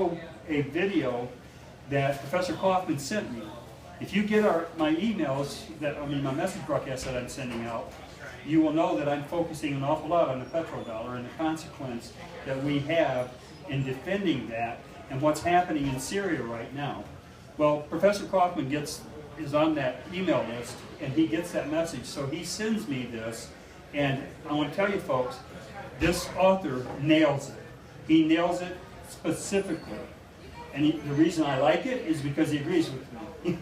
show a video that Professor Kaufman sent me. If you get my emails, my message broadcasts that I'm sending out, you will know that I'm focusing an awful lot on the petrodollar and the consequence that we have in defending that and what's happening in Syria right now. Well, Professor Kaufman is on that email list, and he gets that message, so he sends me this, and I want to tell you folks, this author nails it. He nails it specifically. And the reason I like it is because he agrees with me.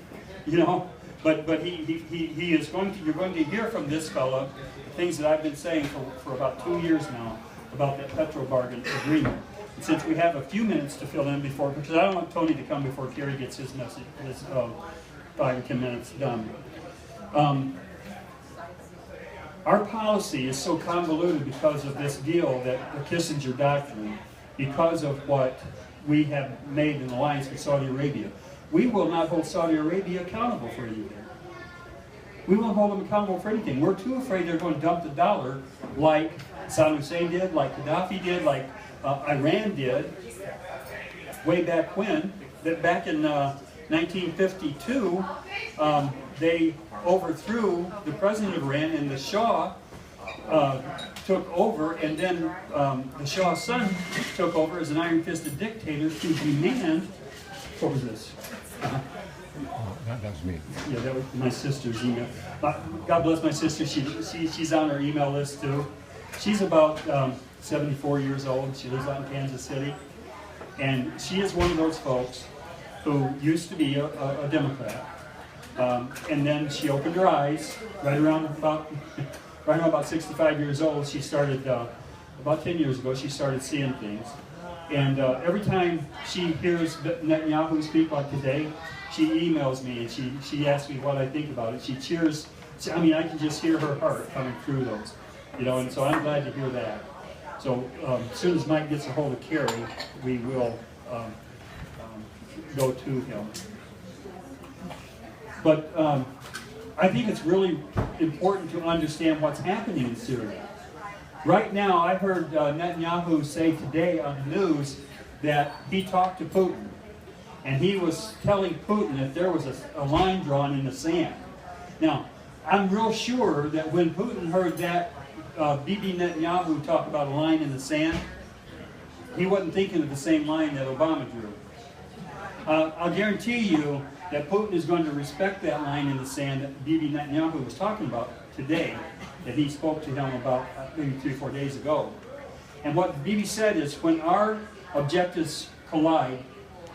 You know? But he is going to, you're going to hear from this fellow the things that I've been saying for about 2 years now about that petro bargain agreement. And since we have a few minutes to fill in because I don't want Tony to come before Kerry gets his message, his 5 or 10 minutes done. Our policy is so convoluted because of this deal, that the Kissinger doctrine, because of what we have made an alliance with Saudi Arabia. We will not hold Saudi Arabia accountable for anything. We won't hold them accountable for anything. We're too afraid they're going to dump the dollar like Saddam Hussein did, like Gaddafi did, like Iran did, way back when. That back in 1952, they overthrew the president of Iran, and the Shah took over, and then the Shah's son took over as an iron-fisted dictator to demand. What was this? That was me. Yeah, that was my sister's email. God bless my sister. She's on our email list too. She's about 74 years old. She lives out in Kansas City, and she is one of those folks who used to be a Democrat, and then she opened her eyes right around about 65 years old. She started about 10 years ago. She started seeing things. And every time she hears Netanyahu speak like today, she emails me and she asks me what I think about it. She cheers. I mean, I can just hear her heart coming through those, you know. And so I'm glad to hear that. So as soon as Mike gets a hold of Kerry, we will go to him. But I think it's really important to understand what's happening in Syria. Right now, I heard Netanyahu say today on the news that he talked to Putin, and he was telling Putin that there was a line drawn in the sand. Now, I'm real sure that when Putin heard that Bibi Netanyahu talk about a line in the sand, he wasn't thinking of the same line that Obama drew. I'll guarantee you that Putin is going to respect that line in the sand that Bibi Netanyahu was talking about today, that he spoke to him about maybe 3 or 4 days ago. And what Bibi said is, when our objectives collide,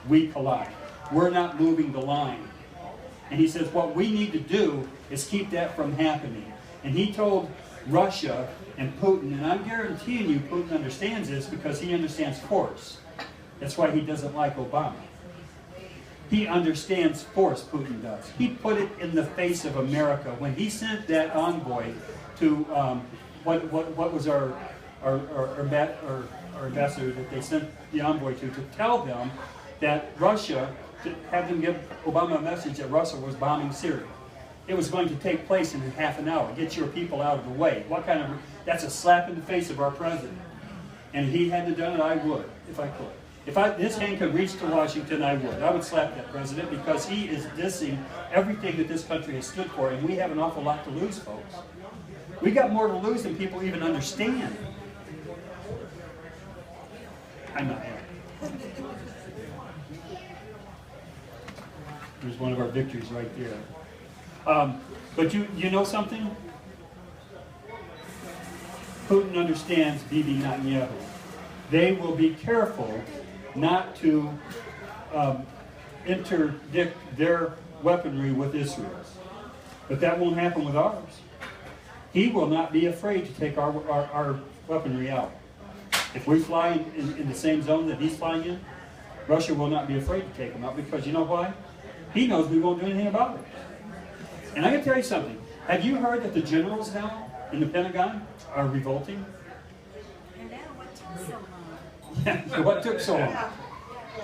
we collide. We're not moving the line. And he says what we need to do is keep that from happening. And he told Russia and Putin, and I'm guaranteeing you Putin understands this because he understands force. That's why he doesn't like Obama. He understands force, Putin does. He put it in the face of America when he sent that envoy to what was our ambassador that they sent the envoy to tell them that Russia, to have them give Obama a message that Russia was bombing Syria. It was going to take place in half an hour. Get your people out of the way. That's a slap in the face of our president. And if he hadn't done it, I would, if I could. If this hand could reach to Washington, I would. I would slap that president because he is dissing everything that this country has stood for, and we have an awful lot to lose, folks. We got more to lose than people even understand. I'm not happy. There's one of our victories right there. But you know something? Putin understands Bibi Netanyahu. They will be careful not to interdict their weaponry with Israel's. But that won't happen with ours. He will not be afraid to take our weaponry out. If we fly in the same zone that he's flying in, Russia will not be afraid to take them out, because you know why? He knows we won't do anything about it. And I can tell you something. Have you heard that the generals now in the Pentagon are revolting? And now what took so long? Yeah, what took so long?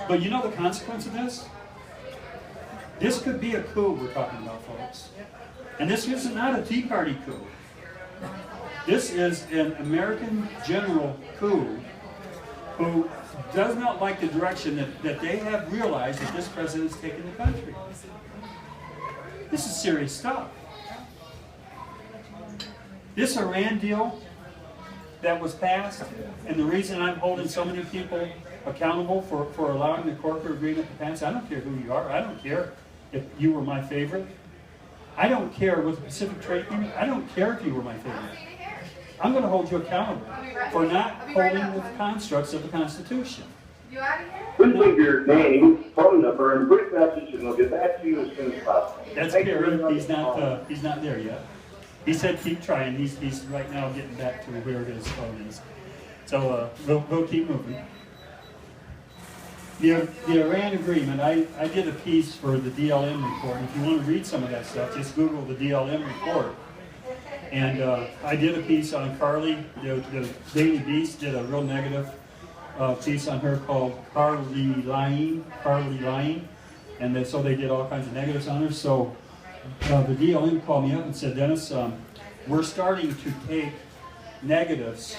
But you know the consequence of this? This could be a coup we're talking about, folks. And this is not a Tea Party coup. This is an American general coup who does not like the direction that they have realized that this president's taken the country. This is serious stuff. This Iran deal that was passed, and the reason I'm holding so many people accountable for allowing the corporate agreement to pass, I don't care who you are. I don't care if you were my favorite. I don't care with the Pacific Trade Agreement. I don't care if you were my favorite. I'm going to hold you accountable for not holding with the constructs of the Constitution. Please leave your name, phone number, and brief message, and we'll get back to you as soon as possible. That's Gary. He's not there yet. He said keep trying. He's right now getting back to where his phone is. So we'll keep moving. The Iran agreement, I did a piece for the DLM report. If you want to read some of that stuff, just Google the DLM report. And I did a piece on Carly. The Daily Beast did a real negative piece on her called Carly Lying. And so they did all kinds of negatives on her. So the DLM called me up and said, Dennis, we're starting to take negatives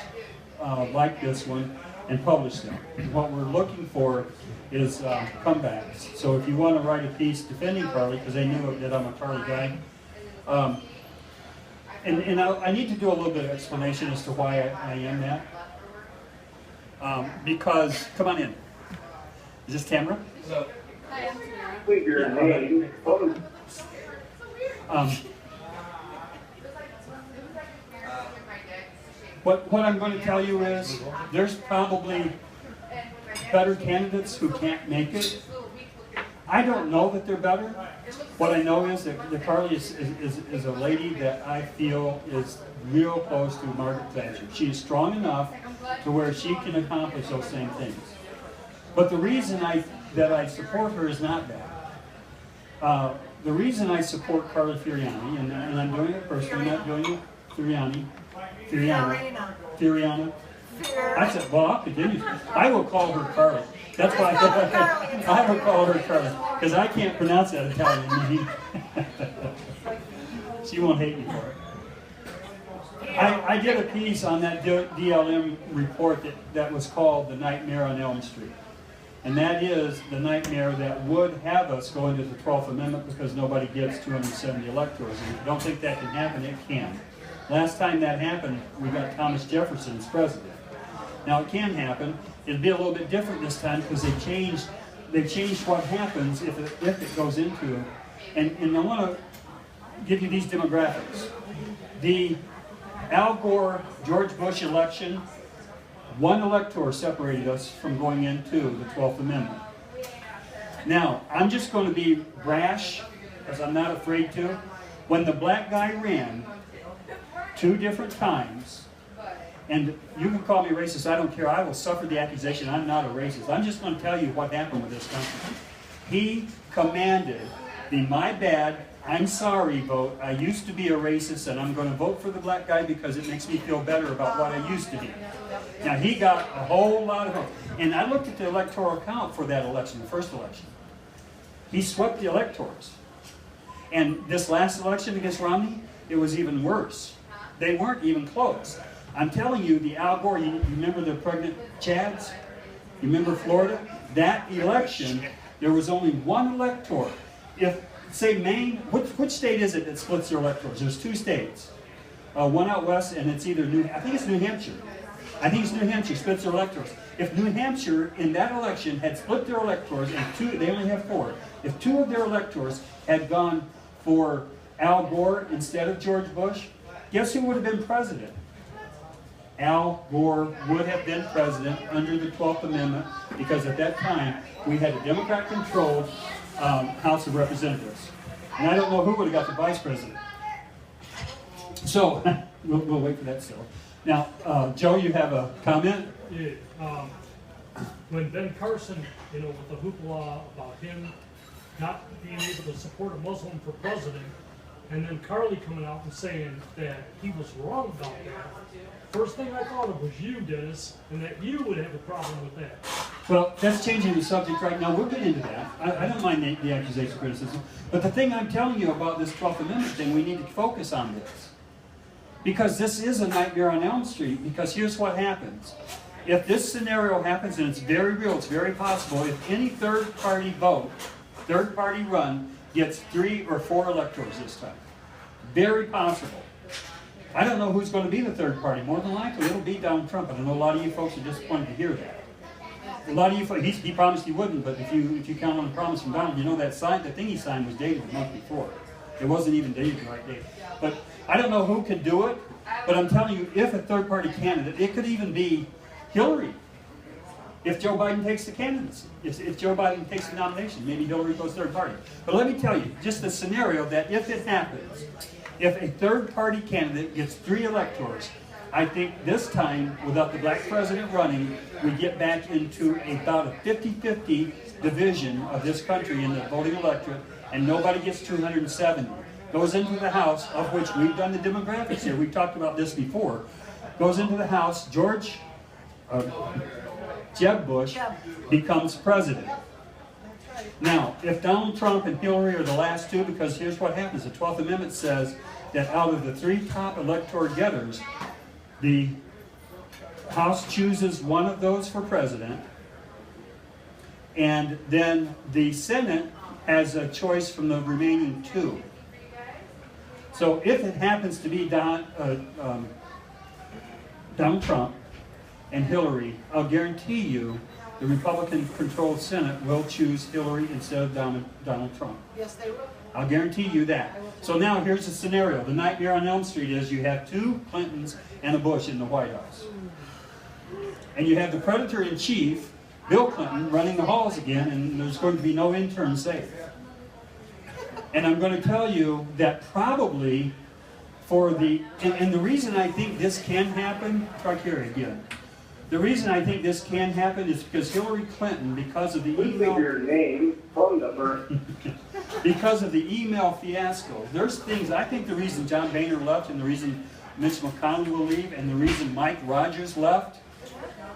like this one and publish them. What we're looking for is comebacks. So if you want to write a piece defending Carly, because they knew that I'm a Carly guy, and I need to do a little bit of explanation as to why I am that. Because, come on in. Is this Tamara? Hi, I'm Tamara. Leave your name, phone. What I'm going to tell you is there's probably better candidates who can't make it. I don't know that they're better. What I know is that Carly is a lady that I feel is real close to Margaret Thatcher. She is strong enough to where she can accomplish those same things. But the reason that I support her is not that. The reason I support Carly Fiorina, and I'm doing it personally, I'm not doing it Fiorina. I said, well, I'll continue. I will call her Carly. That's why I will call her Carly, because I can't pronounce that Italian name. She won't hate me for it. I did a piece on that DLM report that was called The Nightmare on Elm Street. And that is the nightmare that would have us go into the 12th Amendment because nobody gets 270 electors. And if you don't think that can happen, it can. Last time that happened, we got Thomas Jefferson as president. Now it can happen. It'll be a little bit different this time because they changed what happens if it goes into it. And I want to give you these demographics. The Al Gore George Bush election, one elector separated us from going into the 12th Amendment. Now, I'm just going to be brash, because I'm not afraid to. When the black guy ran 2 different times, and you can call me racist, I don't care, I will suffer the accusation, I'm not a racist. I'm just going to tell you what happened with this country. He commanded the my bad, I'm sorry vote. I used to be a racist, and I'm going to vote for the black guy because it makes me feel better about what I used to be. Now, he got a whole lot of votes. And I looked at the electoral count for that election, the first election. He swept the electors. And this last election against Romney, it was even worse. They weren't even close. I'm telling you, the Al Gore, you remember the pregnant Chads? You remember Florida? That election, there was only one elector. If, say, Maine, which state is it that splits their electors? There's 2 states. One out west, and it's either I think it's New Hampshire. I think it's New Hampshire splits their electors. If New Hampshire in that election had split their electors, and they only have 4, if 2 of their electors had gone for Al Gore instead of George Bush, guess who would have been president? Al Gore would have been president under the 12th Amendment because at that time we had a Democrat-controlled House of Representatives. And I don't know who would have got the vice president. So, we'll wait for that still. Now, Joe, you have a comment? Yeah. When Ben Carson, with the hoopla about him not being able to support a Muslim for president, and then Carly coming out and saying that he was wrong about that, first thing I thought of was you, Dennis, and that you would have a problem with that. Well, that's changing the subject right now. We'll get into that. I don't mind the accusation criticism. But the thing I'm telling you about this 12th Amendment thing, we need to focus on this. Because this is a nightmare on Elm Street, because here's what happens. if this scenario happens, and it's very real, it's very possible, if any third-party vote, third-party run, gets 3 or 4 electors this time. Very possible. I don't know who's going to be the third party. More than likely, it'll be Donald Trump. And I know a lot of you folks are disappointed to hear that. A lot of you folks, he promised he wouldn't, but if you count on the promise from Donald, you know that thing he signed was dated the month before. It wasn't even dated the right date. But I don't know who could do it, but I'm telling you, if a third-party candidate, it could even be Hillary. If Joe Biden takes the candidacy, if Joe Biden takes the nomination, maybe Hillary goes third party. But let me tell you, just the scenario that if it happens, if a third-party candidate gets 3 electors, I think this time, without the black president running, we get back into about a 50-50 division of this country in the voting electorate, and nobody gets 270. Goes into the House, of which we've done the demographics here. We've talked about this before. Goes into the House, Jeb Bush becomes president. Now, if Donald Trump and Hillary are the last two, because here's what happens. The 12th Amendment says that out of the 3 top electoral getters, the House chooses one of those for president, and then the Senate has a choice from the remaining 2. So if it happens to be Donald Trump and Hillary, I'll guarantee you the Republican-controlled Senate will choose Hillary instead of Donald Trump. Yes, they will. I'll guarantee you that. So now here's the scenario. The nightmare on Elm Street is you have 2 Clintons and a Bush in the White House. And you have the predator-in-chief, Bill Clinton, running the halls again, and there's going to be no interim safe. And I'm going to tell you that probably for the, and the reason I think this can happen, try Kerry again. The reason I think this can happen is because Hillary Clinton, because of the email, your name, phone number. because of the email fiasco, there's things, I think the reason John Boehner left and the reason Mitch McConnell will leave and the reason Mike Rogers left,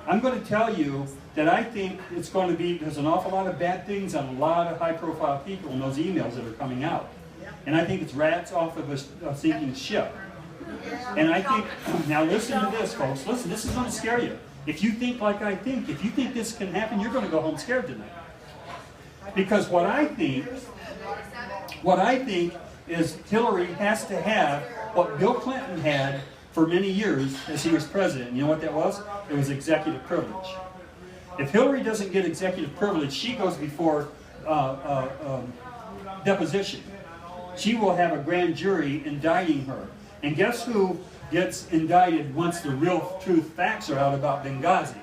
I'm going to tell you that I think it's going to be, there's an awful lot of bad things on a lot of high-profile people in those emails that are coming out. And I think it's rats off of a sinking ship. And I think, now listen to this, folks. Listen, this is going to scare you. If you think like I think, if you think this can happen, you're going to go home scared tonight. Because what I think is Hillary has to have what Bill Clinton had for many years as he was president. You know what that was? It was executive privilege. If Hillary doesn't get executive privilege, she goes before deposition. She will have a grand jury indicting her. And guess who gets indicted once the real truth facts are out about Benghazi?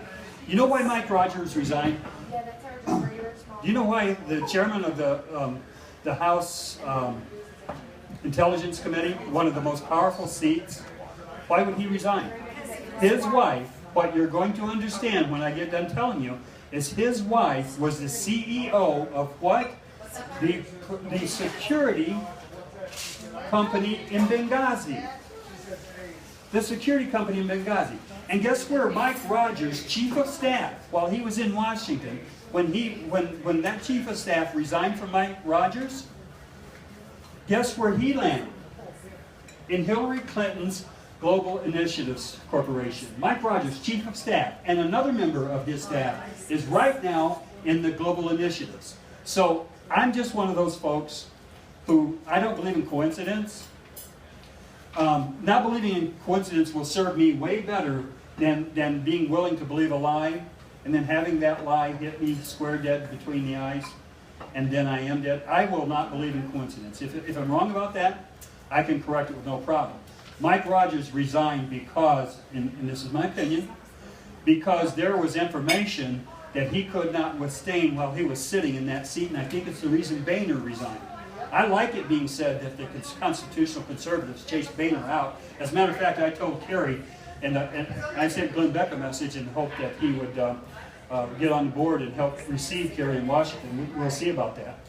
You know why Mike Rogers resigned? Do you know why the chairman of the House Intelligence Committee, one of the most powerful seats, why would he resign? His wife, what you're going to understand when I get done telling you, is his wife was the CEO of what? The security company in Benghazi. The security company in Benghazi. And guess where Mike Rogers, chief of staff, while he was in Washington, when that chief of staff resigned from Mike Rogers, guess where he landed? In Hillary Clinton's Global Initiatives Corporation. Mike Rogers, chief of staff, and another member of his staff is right now in the Global Initiatives. So I'm just one of those folks who, I don't believe in coincidence. Not believing in coincidence will serve me way better than being willing to believe a lie and then having that lie hit me square dead between the eyes and then I am dead. I will not believe in coincidence. If I'm wrong about that, I can correct it with no problem. Mike Rogers resigned because, and this is my opinion, because there was information that he could not withstand while he was sitting in that seat, and I think it's the reason Boehner resigned. I like it being said that the constitutional conservatives chased Boehner out. As a matter of fact, I told Kerry, and I sent Glenn Beck a message in the hope that he would get on board and help receive Kerry in Washington. We'll see about that.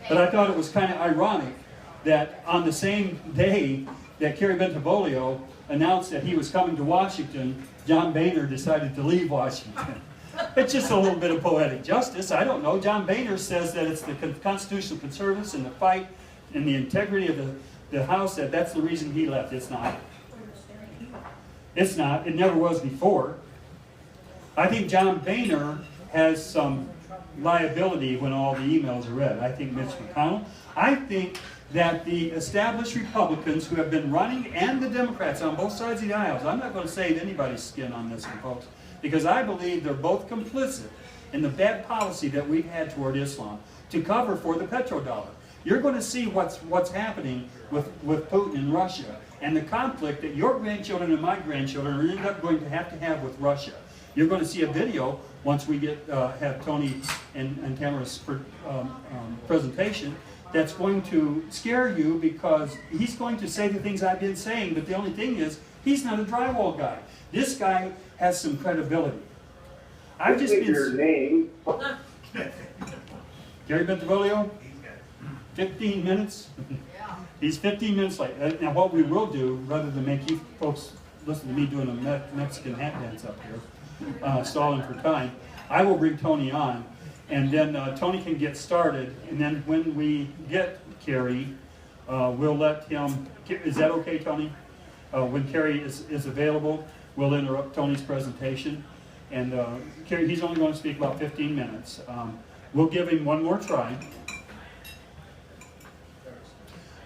But I thought it was kind of ironic that on the same day that Kerry Bentivolio announced that he was coming to Washington, John Boehner decided to leave Washington. It's just a little bit of poetic justice. I don't know. John Boehner says that it's the constitutional conservatives and the fight and the integrity of the House that's the reason he left. It's not. It's not. It never was before. I think John Boehner has some liability when all the emails are read. I think Mitch McConnell. I think that the established Republicans who have been running, and the Democrats on both sides of the aisles, I'm not going to save anybody's skin on this one, folks, because I believe they're both complicit in the bad policy that we've had toward Islam to cover for the petrodollar. You're going to see what's happening with Putin and Russia, and the conflict that your grandchildren and my grandchildren are end up going to have with Russia. You're going to see a video once we have Tony and Tamara's presentation that's going to scare you, because he's going to say the things I've been saying, but the only thing is, he's not a drywall guy. This guy has some credibility. I've just been... your name. Gary Bentivolio? 15 minutes? He's 15 minutes late. Now what we will do, rather than make you folks listen to me doing a Mexican hat dance up here, stalling for time, I will bring Tony on, and then Tony can get started, and then when we get Kerry, we'll let him... Is that okay, Tony? When Kerry is available, we'll interrupt Tony's presentation, and Kerry, he's only going to speak about 15 minutes. We'll give him one more try.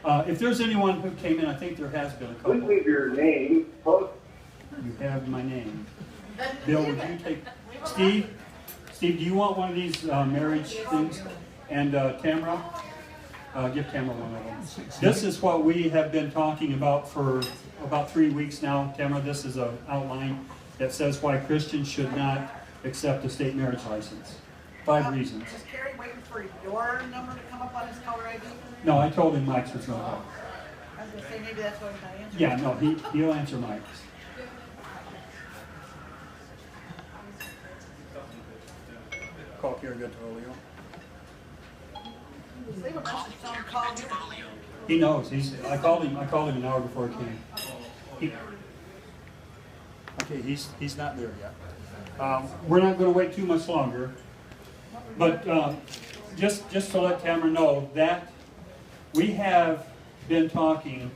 If there's anyone who came in, I think there has been a couple. Please leave your name. You have my name. Bill, would you take... Steve, do you want one of these marriage things? And Tamara? Give Tamara one of them. This is what we have been talking about for about 3 weeks now. Tamara, this is an outline that says why Christians should not accept a state marriage license. 5 reasons. Is Kerry waiting for your number to come up on his caller ID? No, I told him Mike's was going to call. I was going to say, maybe that's why he's not answering. Yeah, no, he'll answer Mike's. Call Kerry Bentivolio. Just leave a message, tell him to call you. He knows. I called him an hour before he came. Okay, he's not there yet. We're not going to wait too much longer. But just to let Tamara know that we have been talking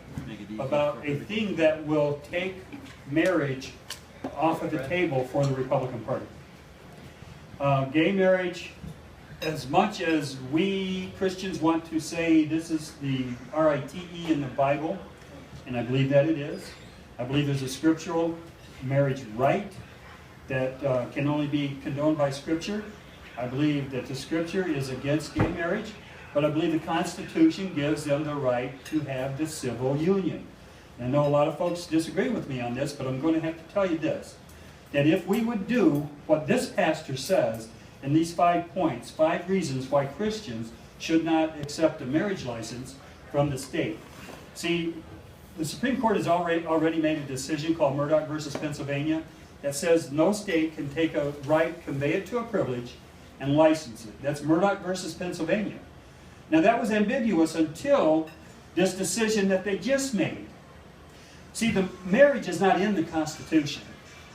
about a thing that will take marriage off of the table for the Republican Party. Gay marriage, as much as we Christians want to say this is the R-I-T-E in the Bible, and I believe that it is. I believe there's a scriptural marriage right that can only be condoned by Scripture. I believe that the Scripture is against gay marriage, but I believe the Constitution gives them the right to have the civil union. And I know a lot of folks disagree with me on this, but I'm going to have to tell you this, that if we would do what this pastor says in these 5 points, 5 reasons why Christians should not accept a marriage license from the state. See, the Supreme Court has already made a decision called Murdoch versus Pennsylvania that says no state can take a right, convey it to a privilege, and license it. That's Murdoch versus Pennsylvania. Now that was ambiguous until this decision that they just made. See, the marriage is not in the Constitution.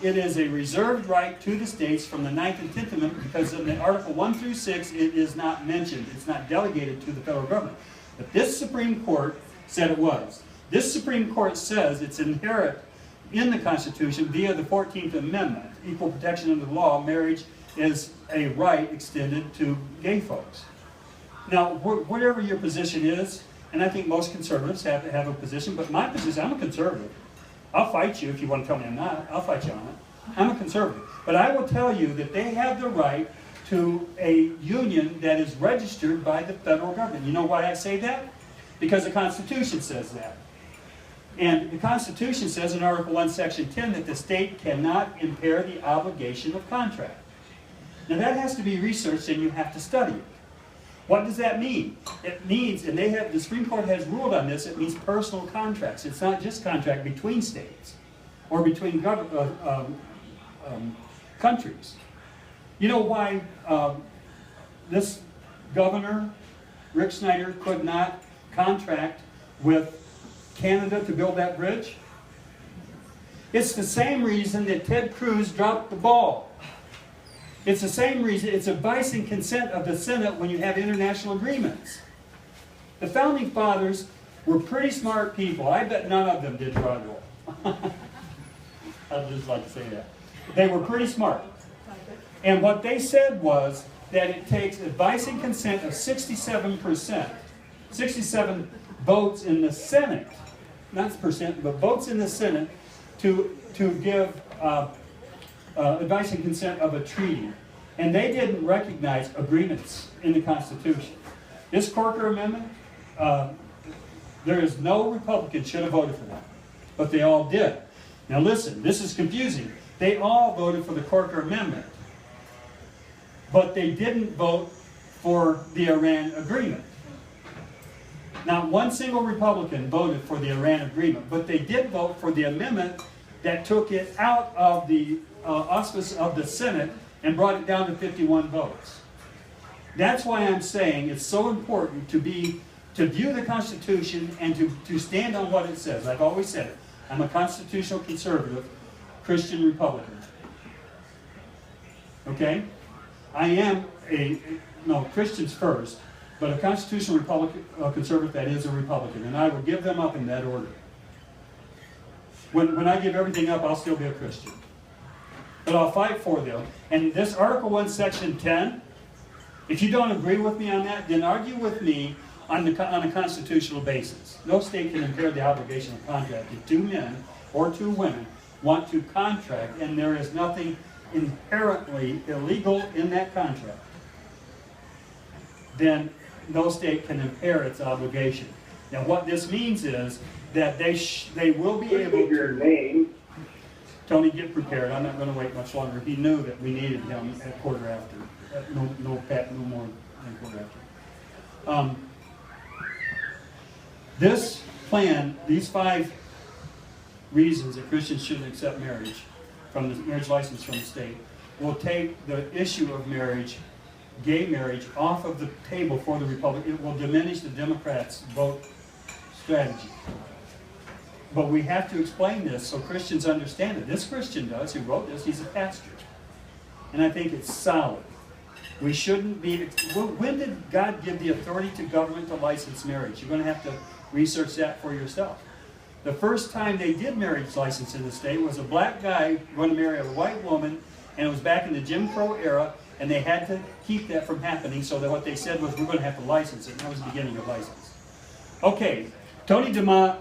It is a reserved right to the states from the 9th and 10th Amendment, because in the Article 1 through 6 it is not mentioned. It's not delegated to the federal government. But this Supreme Court said it was. This Supreme Court says it's inherent in the Constitution via the 14th Amendment. Equal protection under the law, marriage is a right extended to gay folks. Now, whatever your position is, and I think most conservatives have a position, but my position, I'm a conservative. I'll fight you if you want to tell me I'm not. I'll fight you on it. I'm a conservative. But I will tell you that they have the right to a union that is registered by the federal government. You know why I say that? Because the Constitution says that. And the Constitution says in Article 1, Section 10 that the state cannot impair the obligation of contract. Now that has to be researched and you have to study it. What does that mean? It means, and the Supreme Court has ruled on this, it means personal contracts. It's not just contract between states or between countries. You know why this governor, Rick Snyder, could not contract with Canada to build that bridge? It's the same reason that Ted Cruz dropped the ball. It's the same reason. It's advice and consent of the Senate when you have international agreements. The Founding Fathers were pretty smart people. I bet none of them did drywall. I'd just like to say that. They were pretty smart. And what they said was that it takes advice and consent of 67%, 67 votes in the Senate, not percent, but votes in the Senate to give advice and consent of a treaty. And they didn't recognize agreements in the Constitution. This Corker Amendment, there is no Republican should have voted for that, but they all did. Now listen, this is confusing. They all voted for the Corker Amendment, but they didn't vote for the Iran agreement. Not one single Republican voted for the Iran agreement, but they did vote for the amendment that took it out of the auspice of the Senate and brought it down to 51 votes. That's why I'm saying it's so important to view the Constitution and to stand on what it says. I've always said it. I'm a constitutional conservative, Christian Republican. Okay? I am Christians first, but a constitutional conservative that is a Republican, and I would give them up in that order. When I give everything up, I'll still be a Christian. But I'll fight for them. And this Article 1, Section 10, if you don't agree with me on that, then argue with me on a constitutional basis. No state can impair the obligation of contract. If two men or two women want to contract, and there is nothing inherently illegal in that contract, then no state can impair its obligation. Now what this means is that they will be able to... Your name. Tony, get prepared. I'm not going to wait much longer. He knew that we needed him at quarter after. No more than quarter after. This plan, these 5 reasons that Christians shouldn't accept marriage from the marriage license from the state, will take the issue of marriage, gay marriage, off of the table for the Republic. It will diminish the Democrats' vote strategy. But we have to explain this so Christians understand it. This Christian does, who wrote this, he's a pastor. And I think it's solid. We shouldn't be... When did God give the authority to government to license marriage? You're going to have to research that for yourself. The first time they did marriage license in the state was a black guy going to marry a white woman, and it was back in the Jim Crow era, and they had to keep that from happening, so that what they said was, we're going to have to license it. And that was the beginning of license. Okay, Tony DeMott